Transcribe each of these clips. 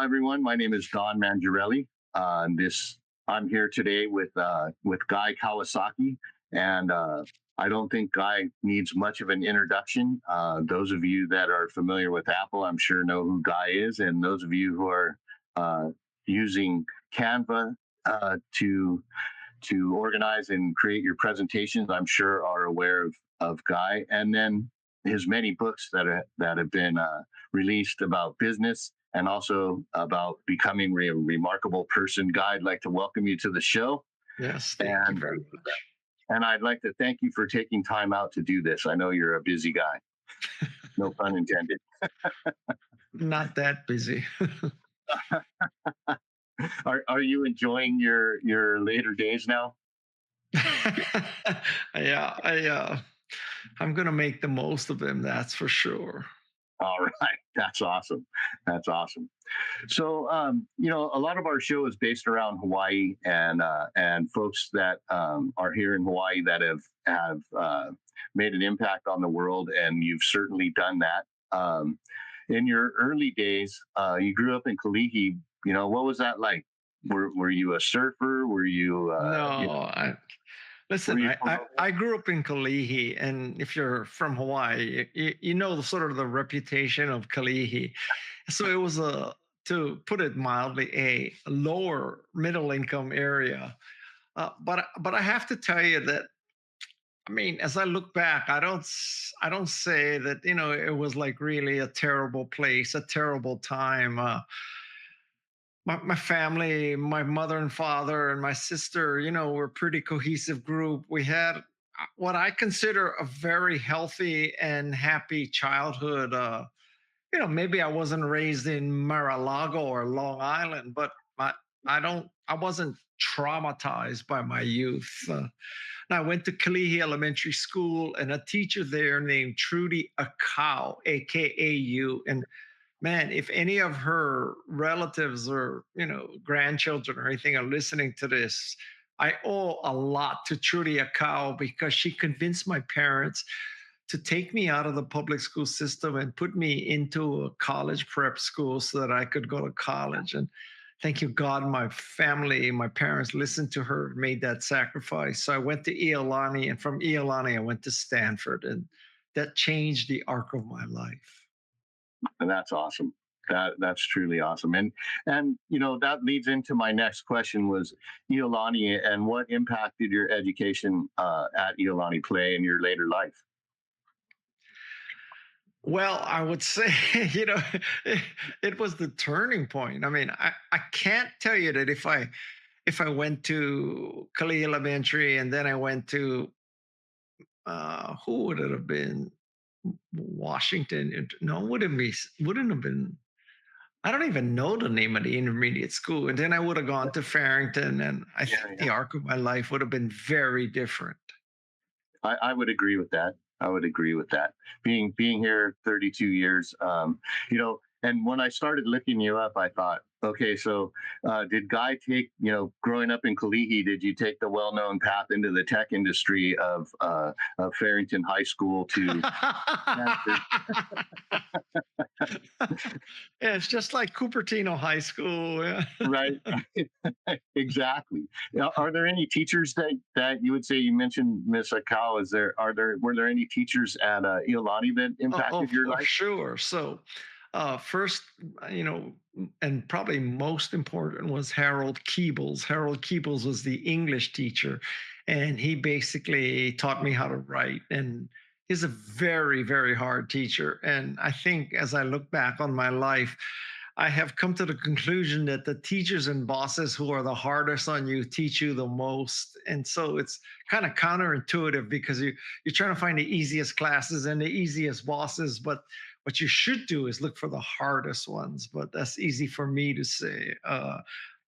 Hi, everyone. My name is Don Mangiarelli. I'm here today with Guy Kawasaki, and I don't think Guy needs much of an introduction. Those of you that are familiar with Apple, I'm sure know who Guy is, and those of you who are uh, using Canva to organize and create your presentations, I'm sure are aware of Guy, and then his many books that have been released about business and also about becoming a remarkable person. Guy, I'd like to welcome you to the show, Yes, thank you and very much. I'd like to thank you for taking time out to do this. I know you're a busy guy. No pun intended. Not that busy. Are you enjoying your later days now? Yeah, I'm gonna make the most of them, that's for sure. All right, that's awesome. That's awesome. So, a lot of our show is based around Hawaii and folks that are here in Hawaii that have made an impact on the world, and you've certainly done that. In your early days, you grew up in Kalihi. What was that like? Were you a surfer? No, Were listen, you I grew up in Kalihi, and if you're from Hawaii, you know the sort of the reputation of Kalihi. So it was to put it mildly, a lower middle income area. But I have to tell you that I mean, as I look back, I don't say that it was like really a terrible place, a terrible time. My family, my mother and father, and my sister, were a pretty cohesive group. We had what I consider a very healthy and happy childhood. Maybe I wasn't raised in Mar-a-Lago or Long Island, but I wasn't traumatized by my youth. And I went to Kalihi Elementary School, and a teacher there named Trudy Akau, AKAU. And man, if any of her relatives or grandchildren or anything are listening to this, I owe a lot to Trudy Akau because she convinced my parents to take me out of the public school system and put me into a college prep school so that I could go to college. And thank you, God, my family, my parents listened to her, made that sacrifice. So I went to Iolani, and from Iolani, I went to Stanford, and that changed the arc of my life. And that's awesome. That's truly awesome. And that leads into my next question was Iolani and what impact did your education at Iolani play in your later life? Well, I would say, it, it was the turning point. I mean, I can't tell you that if I went to Kali Elementary and then I went to who would it have been? Washington. No, wouldn't have been. I don't even know the name of the intermediate school. And then I would have gone to Farrington, and I Yeah, think the yeah. arc of my life would have been very different. I would agree with that. I would agree with that. Being here 32 years, and when I started looking you up, I thought, okay, so did Guy take, growing up in Kalihi, did you take the well-known path into the tech industry of Farrington High School to Stanford? Yeah, it's just like Cupertino High School. Yeah. Right. Exactly. Now, are there any teachers that you would say you mentioned Miss Akau? Were there any teachers at Iolani that Oh, impacted your for life? sure. So, first, and probably most important was Harold Keebles. Harold Keebles was the English teacher, and he basically taught me how to write. And he's a very, very hard teacher. And I think as I look back on my life, I have come to the conclusion that the teachers and bosses who are the hardest on you teach you the most. And so it's kind of counterintuitive because you're trying to find the easiest classes and the easiest bosses, but what you should do is look for the hardest ones. But that's easy for me to say,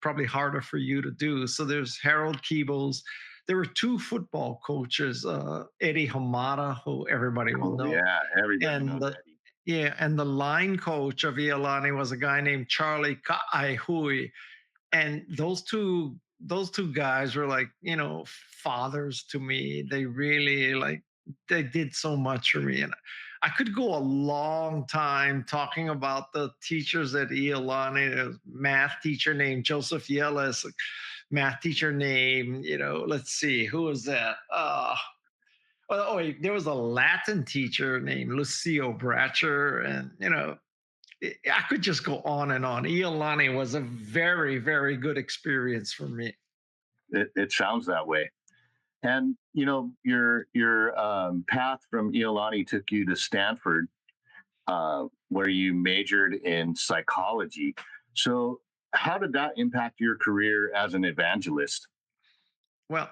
probably harder for you to do. So there's Harold Keebles. There were two football coaches, Eddie Hamada, who everybody will Oh know, yeah, everybody and knows the Eddie. yeah, and the line coach of Iolani was a guy named Charlie Ka'aihui. And those two guys were like, fathers to me. They really like they did so much for me. And I could go a long time talking about the teachers at Iolani. A math teacher named Joseph Yellis, a math teacher named, let's see, who was that? Wait, there was a Latin teacher named Lucio Bratcher. And, I could just go on and on. Iolani was a very, very good experience for me. It sounds that way. And your path from Iolani took you to Stanford, where you majored in psychology. So, how did that impact your career as an evangelist? Well,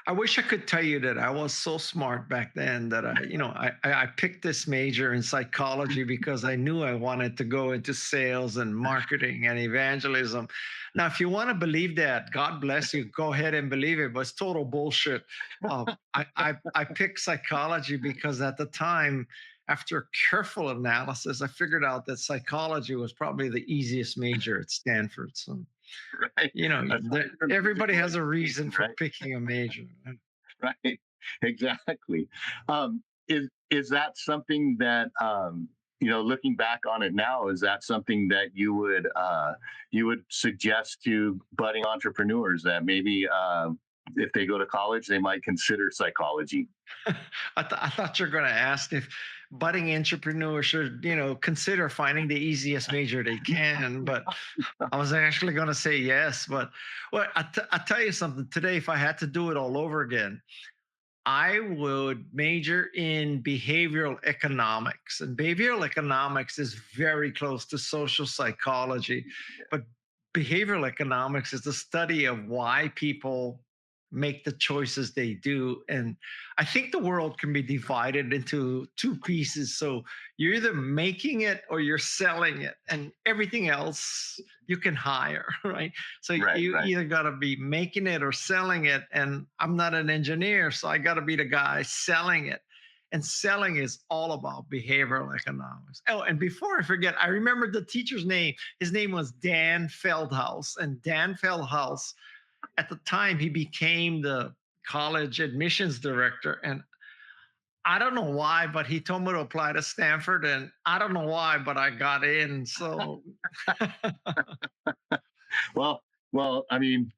I wish I could tell you that I was so smart back then that I picked this major in psychology because I knew I wanted to go into sales and marketing and evangelism. Now, if you want to believe that, God bless you. Go ahead and believe it, but it's total bullshit. I picked psychology because at the time, after careful analysis, I figured out that psychology was probably the easiest major at Stanford. So Right. Aside from everybody physical has a reason education, for right? picking a major. Right. Exactly. Is that something that looking back on it now, is that something that you would suggest to budding entrepreneurs that maybe if they go to college, they might consider psychology? I thought you were going to ask if budding entrepreneurs should, consider finding the easiest major they can. But I was actually going to say yes. But well, I tell you something. Today, if I had to do it all over again, I would major in behavioral economics. And behavioral economics is very close to social psychology. But behavioral economics is the study of why people make the choices they do. And I think the world can be divided into two pieces. So you're either making it or you're selling it, and everything else you can hire, right? So Right. you Right. either got to be making it or selling it. And I'm not an engineer, so I got to be the guy selling it. And selling is all about behavioral economics. Oh, and before I forget, I remember the teacher's name. His name was Dan Feldhaus. And Dan Feldhaus, at the time, he became the college admissions director. And I don't know why, but he told me to apply to Stanford. And I don't know why, but I got in. So Well, I mean,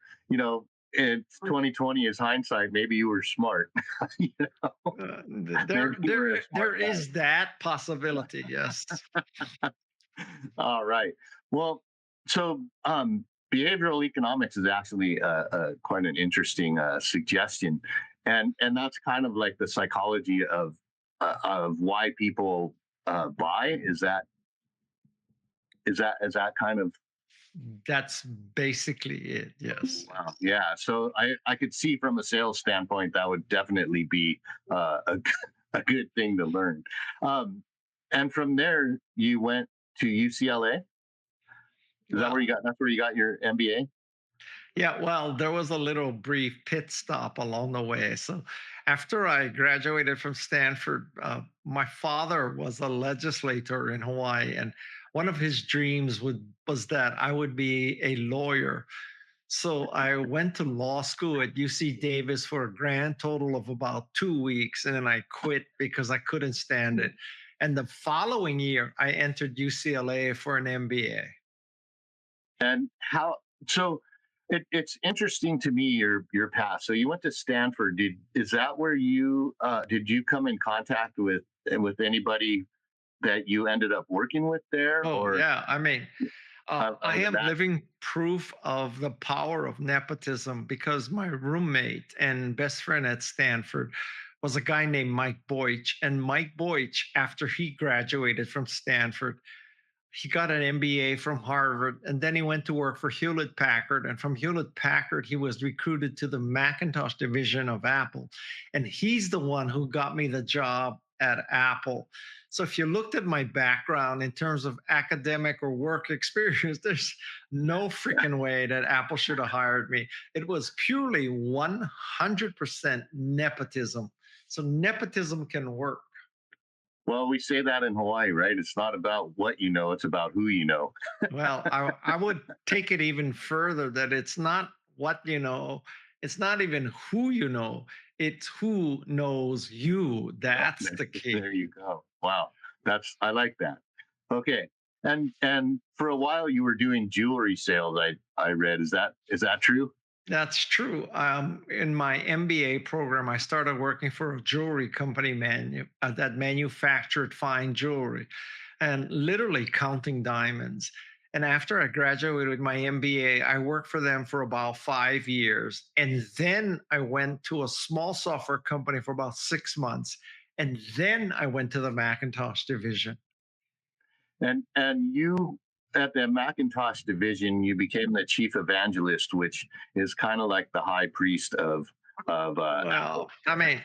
it's 2020 is hindsight. Maybe you were smart. you know, Maybe you were a there smart guy. is that possibility. Yes. All right. Well, so behavioral economics is actually quite an interesting suggestion, and that's kind of like the psychology of why people buy. Is that kind of That's basically it. Yes. wow? Yeah. So I could see from a sales standpoint that would definitely be a good thing to learn. Um, and from there, you went to UCLA. Is that where Well, you got? That's where you got your MBA. yeah, well, there was a little brief pit stop along the way. So, after I graduated from Stanford, my father was a legislator in Hawaii, and one of his dreams was that I would be a lawyer. So, I went to law school at UC Davis for a grand total of about 2 weeks, and then I quit because I couldn't stand it. And the following year, I entered UCLA for an MBA. And how so it's interesting to me your path. So you went to Stanford. Is that where you did you come in contact with anybody that you ended up working with there, Oh, or yeah. I mean, I how did am that? living proof of the power of nepotism because my roommate and best friend at Stanford was a guy named Mike Boych. And Mike Boych, after he graduated from Stanford, he got an MBA from Harvard, and then he went to work for Hewlett Packard. And from Hewlett Packard, he was recruited to the Macintosh division of Apple. And he's the one who got me the job at Apple. So if you looked at my background in terms of academic or work experience, there's no freaking way that Apple should have hired me. It was purely 100% nepotism. So nepotism can work. Well, we say that in Hawaii, right? It's not about what you know; it's about who you know. Well, I would take it even further that it's not what you know, It's not even who you know, it's who knows you. Oh, That's the key. there you go. Wow, I like that. Okay, and for a while you were doing jewelry sales. I read. Is that true? That's true. In my MBA program, I started working for a jewelry company that manufactured fine jewelry and literally counting diamonds. And after I graduated with my MBA, I worked for them for about 5 years. And then I went to a small software company for about 6 months. And then I went to the Macintosh division. And you at the Macintosh division, you became the chief evangelist, which is kind of like the high priest of Well, Apple. I mean,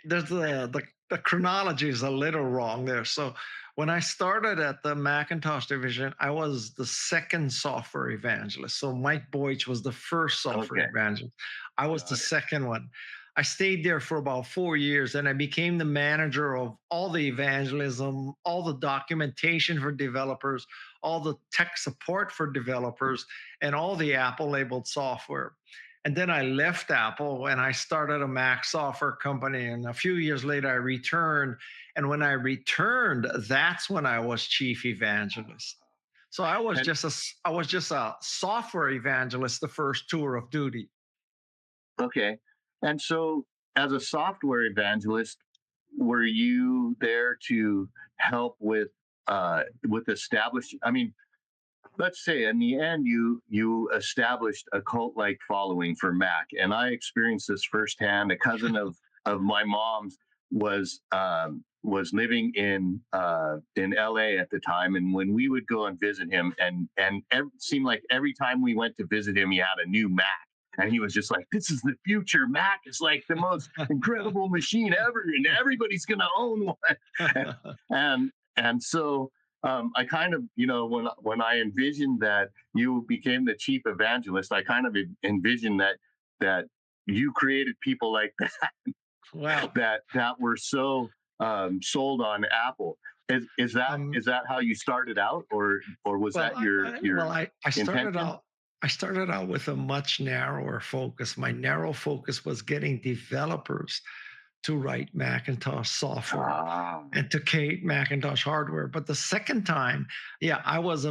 there's the chronology is a little wrong there. So when I started at the Macintosh division, I was the second software evangelist. So Mike Boych was the first software Okay, evangelist. I was the got it. second one. I stayed there for about 4 years and I became the manager of all the evangelism, all the documentation for developers, all the tech support for developers, and all the Apple labeled software. And then I left Apple and I started a Mac software company. And a few years later, I returned. And when I returned, that's when I was chief evangelist. So And I was just a software evangelist the first tour of duty. okay, and so as a software evangelist, were you there to help with establish? I mean, let's say in the end you established a cult like following for Mac, and I experienced this firsthand. A cousin of my mom's was living in LA at the time, and when we would go and visit him, and it seemed like every time we went to visit him, he had a new Mac. And he was just like, "This is the future. Mac is like the most incredible machine ever, and everybody's gonna own one." And so I kind of, when I envisioned that you became the chief evangelist, I kind of envisioned that you created people like that Well, that were so sold on Apple. Is that um, is that how you started out, or was well, that your I intention? started out with a much narrower focus. My narrow focus was getting developers to write Macintosh software Ah, and to create Macintosh hardware. But the second time, yeah, I was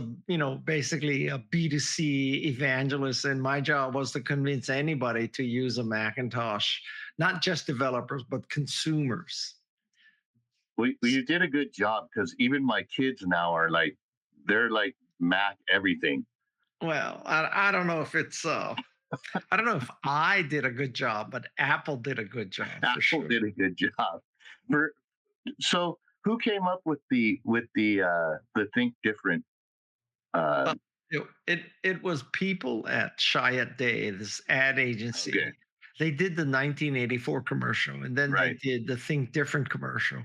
basically a B2C evangelist, and my job was to convince anybody to use a Macintosh, not just developers, but consumers. well, you did a good job because even my kids now are like they're like Mac everything. Well, I don't know if I don't know if I did a good job, but Apple did a good job for Apple sure. did a good job. For So who came up with the Think Different? Uh, Uh, it was people at Chiat Day, this ad okay, agency. They did the 1984 commercial, and then they right. did the Think Different commercial.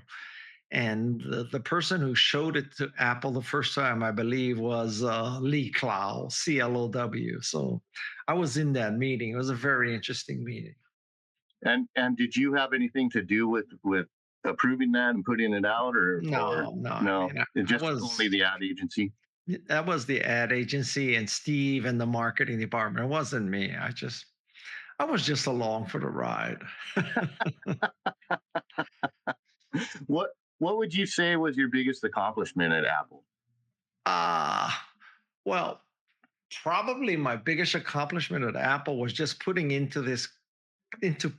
And the person who showed it to Apple the first time, I believe, was Lee Clow, CLOW. So I was in that meeting. It was a very interesting meeting. And did you have anything to do with approving that and putting it out, or No, no, I no? mean, It I just only the ad agency. that was the ad agency and Steve and the marketing department. It wasn't me. I was just along for the ride. What would you say was your biggest accomplishment at Apple? Ah, well, probably my biggest accomplishment at Apple was just putting into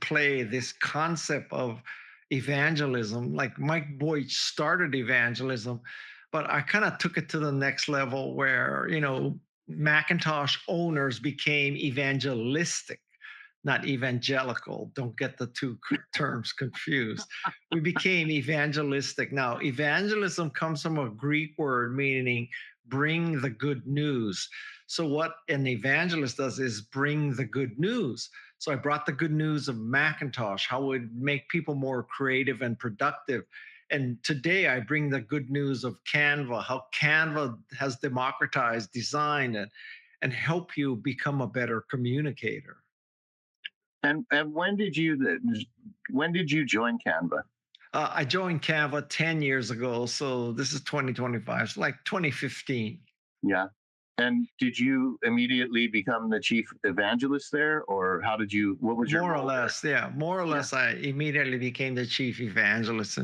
play this concept of evangelism. Like Mike Boyd started evangelism, but I kind of took it to the next level where, Macintosh owners became evangelistic, not evangelical. Don't get the two terms confused. We became evangelistic. Now, evangelism comes from a Greek word meaning bring the good news. So, what an evangelist does is bring the good news. So, I brought the good news of Macintosh, how it would make people more creative and productive. And today I bring the good news of Canva, how Canva has democratized design and help you become a better communicator. And when did you join Canva? I joined Canva 10 years ago, so this is 2025. It's like 2015. Yeah. And did you immediately become the chief evangelist there, or how did you? What was your More or role there? less, yeah. More or Yeah, less, I immediately became the chief evangelist,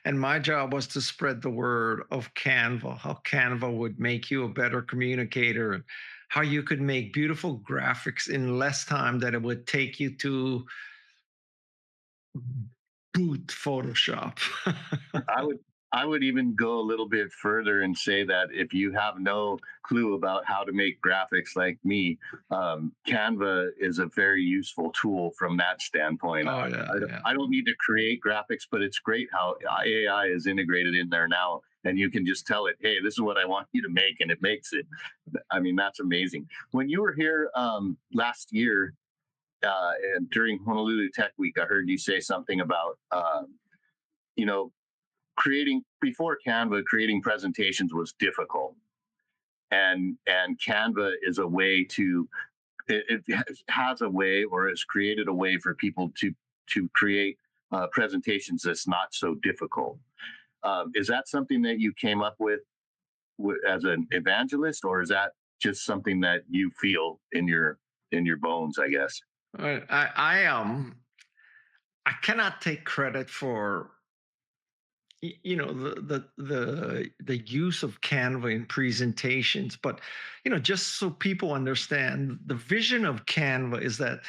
and my job was to spread the word of Canva, how Canva would make you a better communicator, and how you could make beautiful graphics in less time than it would take you to boot Photoshop. I would. I would even go a little bit further and say that if you have no clue about how to make graphics like me, Canva is a very useful tool from that standpoint. Oh yeah, yeah. I don't need to create graphics, but it's great how AI is integrated in there now. And you can just tell it, hey, this is what I want you to make, and it makes it. I mean, that's amazing. When you were here last year and during Honolulu Tech Week, I heard you say something about, you know, creating before Canva, creating presentations was difficult. And Canva is a way to it has a way or has created a way for people to create presentations that's not so difficult. Is that something that you came up with as an evangelist, or is that just something that you feel in your bones? I guess. I cannot take credit for the use of Canva in presentations, but just so people understand, the vision of Canva is that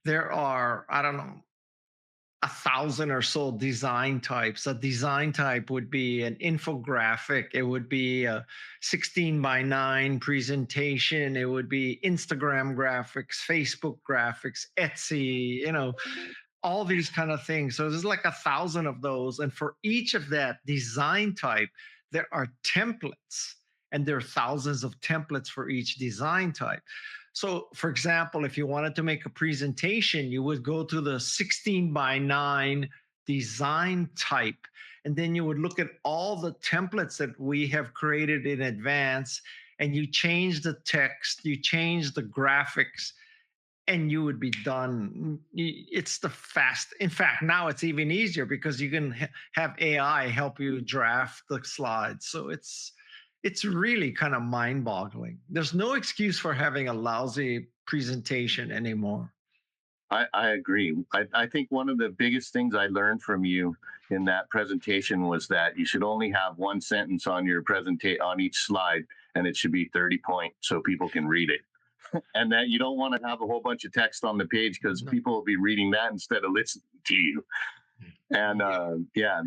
there are, I don't know, 1,000 or so design types. A design type would be an infographic, it would be a 16:9 presentation, it would be Instagram graphics, Facebook graphics, Etsy, all these kind of things. So there's like 1,000 of those. And for each of that design type, there are templates, and there are thousands of templates for each design type. So, for example, if you wanted to make a presentation, you would go to the 16:9 design type, and then you would look at all the templates that we have created in advance, and you change the text, you change the graphics, and you would be done. It's the fast. In fact, now it's even easier because you can have AI help you draft the slides. So it's really kind of mind-boggling. There's no excuse for having a lousy presentation anymore. I agree. I think one of the biggest things I learned from you in that presentation was that you should only have one sentence on your presentation on each slide, and it should be 30 point so people can read it. And that you don't want to have a whole bunch of text on the page because No. people will be reading that instead of listening to you. And Yeah. yeah,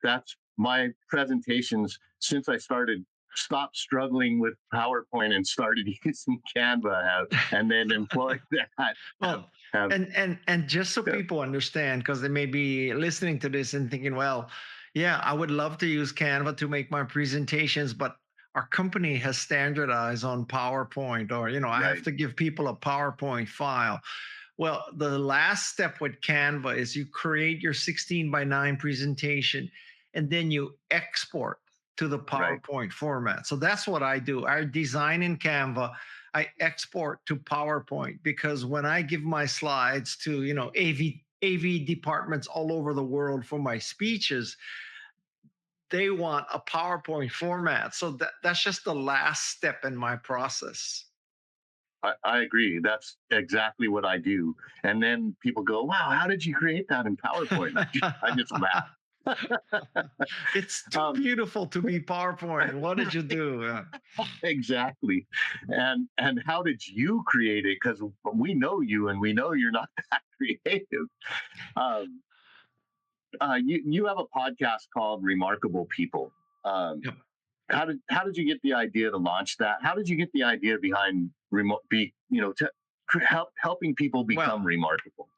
that's my presentations since I started stopped struggling with PowerPoint and started using Canva and then employed that have, Well, have and just so yeah, people understand, because they may be listening to this and thinking, well, yeah, I would love to use Canva to make my presentations, but our company has standardized on PowerPoint, or I have right, to give people a PowerPoint file. Well, the last step with Canva is you create your 16:9 presentation, and then you export to the right. PowerPoint format. So that's what I do. I design in Canva, I export to PowerPoint, because when I give my slides to, AV departments all over the world for my speeches, they want a PowerPoint format. So that's just the last step in my process. I agree. That's exactly what I do. And then people go, "Wow, how did you create that in PowerPoint?" I just laugh. It's too um, beautiful to be PowerPoint. What did you do? exactly. And how did you create it? Because we know you, and we know you're not that creative. Um, you have a podcast called Remarkable People. Um, Yep. how did you get the idea to launch that? How did you get the idea behind helping people Well, become remarkable?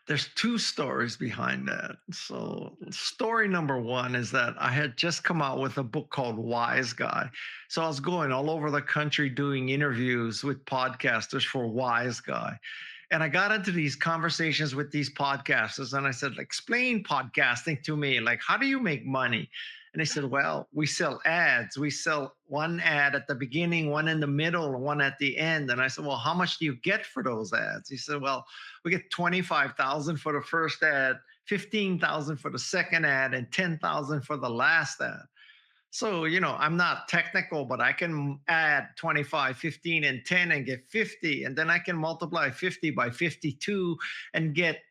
there's two stories behind that. So, story number one is that I had just come out with a book called Wise Guy. So, I was going all over the country doing interviews with podcasters for Wise Guy. And I got into these conversations with these podcasters, and I said, explain podcasting to me. Like, how do you make money? And they said, well, we sell ads. We sell one ad at the beginning, one in the middle, one at the end. And I said, well, how much do you get for those ads? He said, well, we get 25,000 for the first ad, 15,000 for the second ad, and 10,000 for the last ad. So, I'm not technical, but I can add 25, 15, and 10 and get 50. And then I can multiply 50 by 52 and get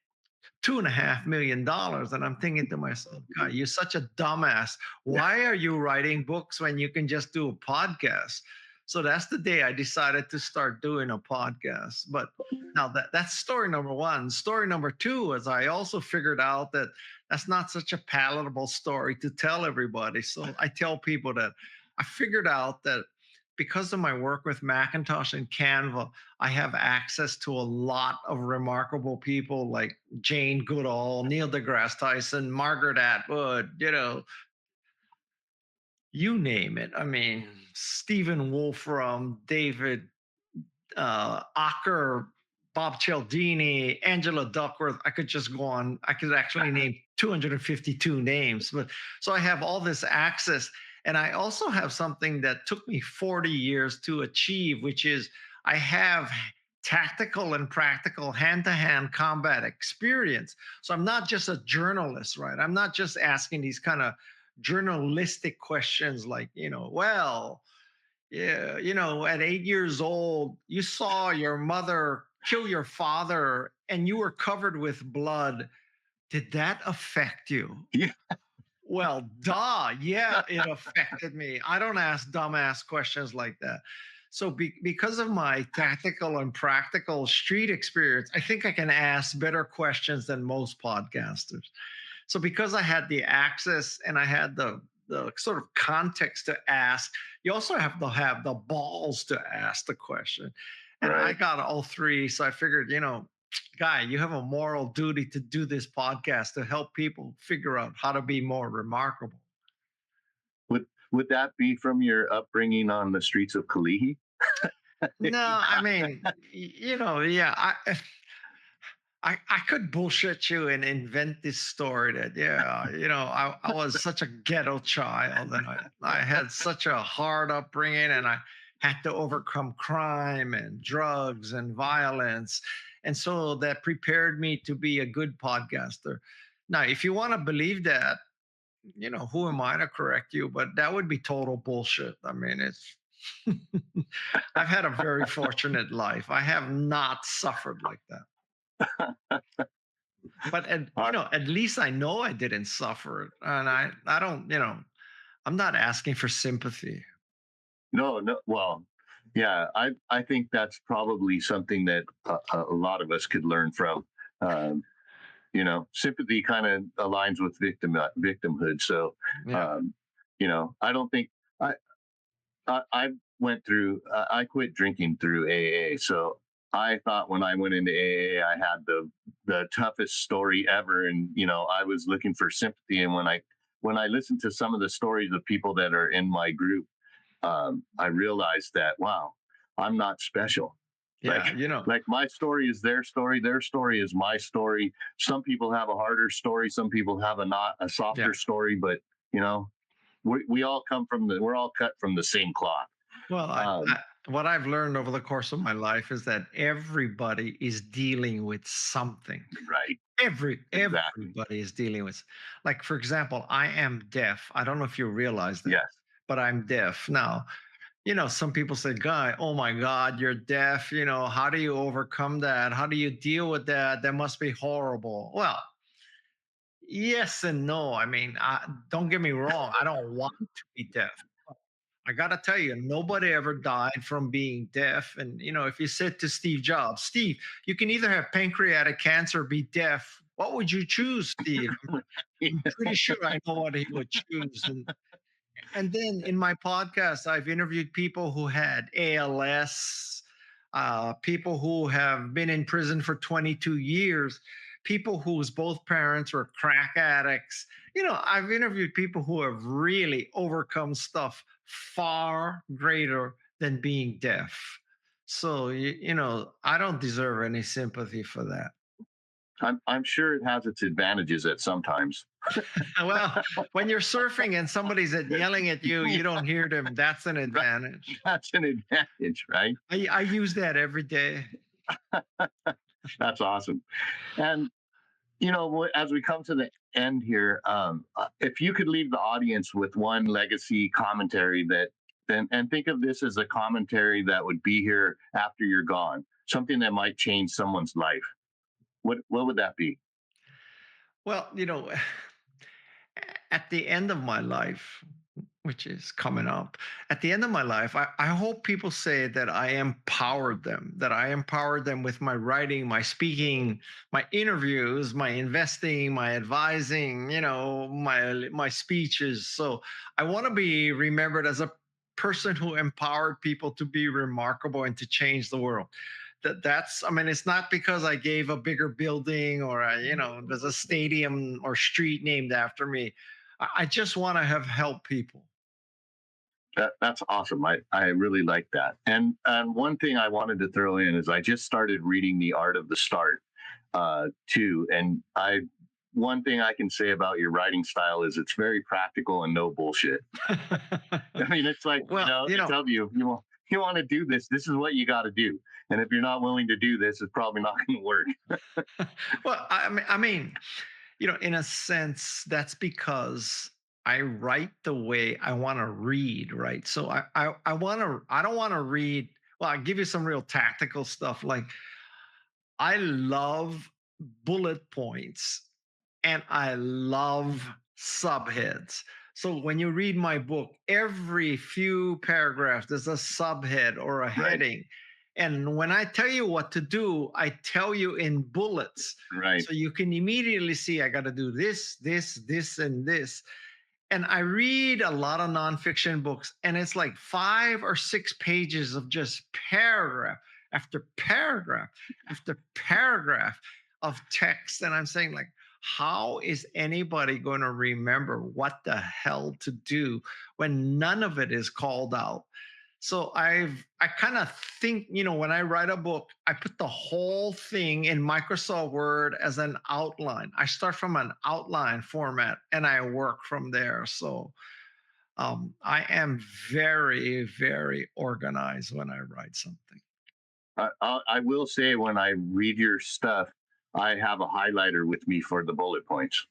$2.5 million. And I'm thinking to myself, God, you're such a dumbass. Why are you writing books when you can just do a podcast? So that's the day I decided to start doing a podcast. But now that's story number one. Story number two is I also figured out that that's not such a palatable story to tell everybody. So I tell people that I figured out that because of my work with Macintosh and Canva, I have access to a lot of remarkable people like Jane Goodall, Neil deGrasse Tyson, Margaret Atwood, you name it. I mean, Stephen Wolfram, David Acker, Bob Cialdini, Angela Duckworth. I could just go on. I could actually name 252 names. But so I have all this access. And I also have something that took me 40 years to achieve, which is I have tactical and practical hand-to-hand combat experience. So I'm not just a journalist, right? I'm not just asking these kind of journalistic questions like, well, yeah, at 8 years old, you saw your mother kill your father and you were covered with blood. Did that affect you? Yeah. Well, duh. Yeah, it affected me. I don't ask dumbass questions like that. So, because of my tactical and practical street experience, I think I can ask better questions than most podcasters. So because I had the access and I had the sort of context to ask, you also have to have the balls to ask the question. And I Right. got all three. So I figured, Guy, you have a moral duty to do this podcast to help people figure out how to be more remarkable. Would that be from your upbringing on the streets of Kalihi? No, I mean, yeah, I could bullshit you and invent this story that, yeah, I was such a ghetto child and I had such a hard upbringing and I had to overcome crime and drugs and violence. And so that prepared me to be a good podcaster. Now, if you want to believe that, who am I to correct you? But that would be total bullshit. I mean, it's, I've had a very fortunate life. I have not suffered like that. But Uh, at least I know I didn't suffer it, and I don't, I'm not asking for sympathy. no, no. Well, yeah, I think that's probably something that a lot of us could learn from. Um, sympathy kind of aligns with victimhood. So, Yeah, um, I don't think I I went through. I quit drinking through AA. So I thought when I went into AA, I had the toughest story ever, and I was looking for sympathy. And when I listened to some of the stories of people that are in my group, I realized that wow, I'm not special. Like yeah, like my story is their story is my story. Some people have a harder story, some people have a yeah. softer story, but you know, we all we're all cut from the same cloth. Well, Um, what I've learned over the course of my life is that everybody is dealing with something. right, exactly. Everybody is dealing with, like, for example, I am deaf. I don't know if you realize that, Yes. but I'm deaf now. Some people say, Guy, oh my God, you're deaf. How do you overcome that? How do you deal with that? That must be horrible. Well, yes and no. I mean, don't get me wrong. I don't want to be deaf. I got to tell you, nobody ever died from being deaf. And, if you said to Steve Jobs, Steve, you can either have pancreatic cancer or be deaf. What would you choose, Steve? I'm pretty sure I know what he would choose. And then in my podcast, I've interviewed people who had ALS, people who have been in prison for 22 years, people whose both parents were crack addicts. I've interviewed people who have really overcome stuff far greater than being deaf. So, I don't deserve any sympathy for that. I'm sure it has its advantages at sometimes. Well, when you're surfing and somebody's yelling at you, you don't hear them. That's an Right. advantage. That's an advantage, right? I use that every day. That's awesome. And as we come to the end here, if you could leave the audience with one legacy commentary and think of this as a commentary that would be here after you're gone, something that might change someone's life, what would that be? Well, at the end of my life, which is coming up, at the end of my life, I hope people say that I empowered them, that I empowered them with my writing, my speaking, my interviews, my investing, my advising, my speeches. So I want to be remembered as a person who empowered people to be remarkable and to change the world. That's, I mean, it's not because I gave a bigger building or there's a stadium or street named after me. I just want to have helped people. That's awesome. I really like that. And one thing I wanted to throw in is I just started reading The Art of the Start too. And I one thing I can say about your writing style is it's very practical and no bullshit. I mean, it's like, Well, they tell you want to do this, this is what you got to do. And if you're not willing to do this, it's probably not going to work. well, in a sense, that's because I write the way I want to read, right? So I don't want to read. Well, I'll give you some real tactical stuff. Like I love bullet points and I love subheads. So when you read my book, every few paragraphs, there's a subhead or a Right. heading. And when I tell you what to do, I tell you in bullets. Right. So you can immediately see I got to do this, this, and this. And I read a lot of nonfiction books, and it's like 5 or 6 pages of just paragraph after paragraph after paragraph of text. And I'm saying, like, how is anybody going to remember what the hell to do when none of it is called out? So I kind of think, when I write a book, I put the whole thing in Microsoft Word as an outline. I start from an outline format and I work from there. So I am very, very organized when I write something. I will say when I read your stuff, I have a highlighter with me for the bullet points.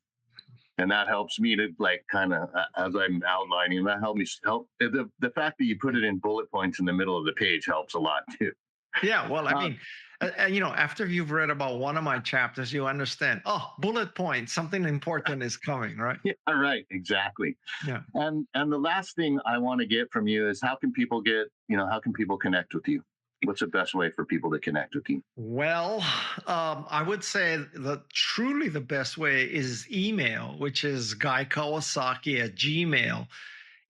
And that helps me to like kind of as I'm outlining. That helps me help the fact that you put it in bullet points in the middle of the page helps a lot too. Yeah, well, I Um, mean, after you've read about one of my chapters, you understand. Oh, bullet points, something important is coming, right? yeah, right, exactly. Yeah. And the last thing I want to get from you is how can people connect with you? What's the best way for people to connect with you? Well, I would say that truly the best way is email, which is Guy Kawasaki at Gmail.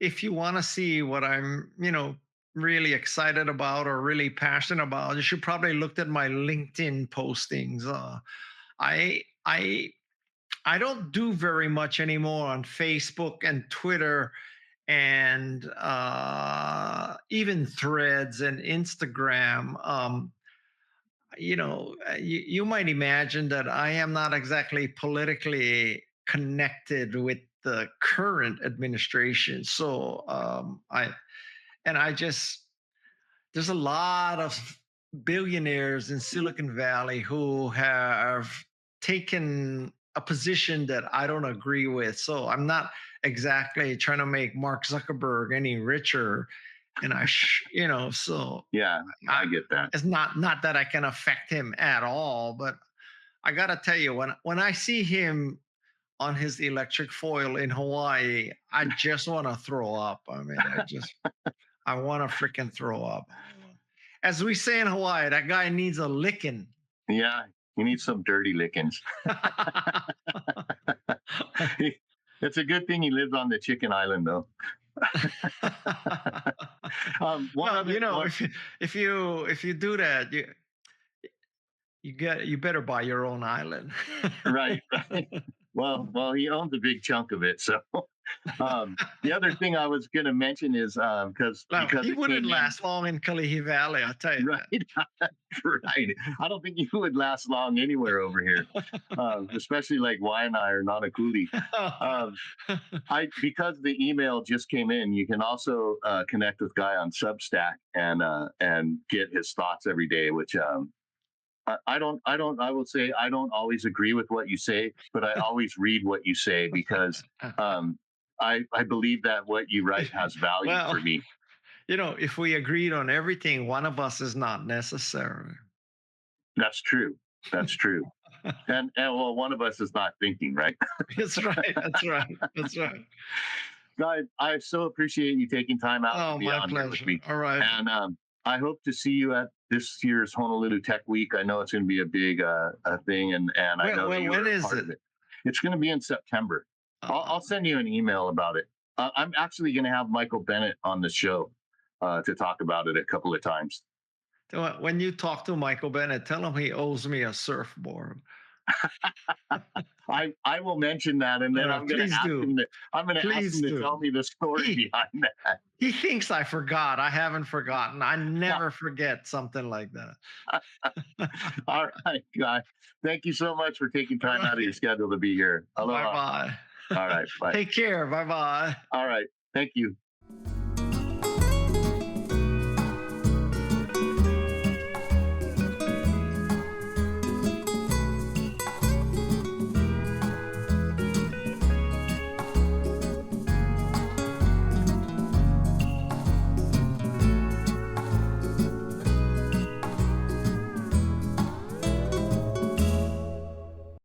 If you want to see what I'm, really excited about or really passionate about, you should probably look at my LinkedIn postings. I I I don't do very much anymore on Facebook and Twitter and even Threads and Instagram. You might imagine that I am not exactly politically connected with the current administration. So I just, there's a lot of billionaires in Silicon Valley who have taken a position that I don't agree with. So I'm not exactly trying to make Mark Zuckerberg any richer. And so Yeah, I I, get that. it's not that I can affect him at all, but I gotta tell you, when I see him on his electric foil in Hawaii, I just want to throw up. I mean, I want to freaking throw up. As we say in Hawaii, that guy needs a licking. Yeah, you need some dirty lickings. It's a good thing he lives on the chicken island though. One Well, other one, if you do that, you better buy your own island. right, right. Well, he owns a big chunk of it. So the other thing I was going to mention is Well, because he it wouldn't came in last long in Kalihi Valley, I'll tell you right, right. I don't think you would last long anywhere over here, especially like Waianae or Nanakuli. that. Um, I because the email just came in, you can also connect with Guy on Substack and get his thoughts every day, which I will say I don't always agree with what you say, but I always read what you say because um, I believe that what you write has value Well, for me. if we agreed on everything, one of us is not necessary. That's true. That's true. And well, one of us is not thinking, right? That's right. That's right. That's right. I so appreciate you taking time out to Oh, be my on here with pleasure. me. All right. And I hope to see you at this year's Honolulu Tech Week. I know it's going to be a big thing, and I know that you When were a is part it? of it. It's going to be in September. I'll Uh, send you an email about it. I'm actually going to have Michael Bennett on the show to talk about it a couple of times. when you talk to Michael Bennett, tell him he owes me a surfboard. I will mention that, and then Please do. I'm going to ask Please him to tell do. me the story He behind that. he thinks I forgot. I haven't forgotten. I never forget something like that. All right, guy. Thank you so much for taking All time out of your right. schedule to be here. Bye Aloha. bye. All right. Bye. Take care. Bye bye. All right. Thank you.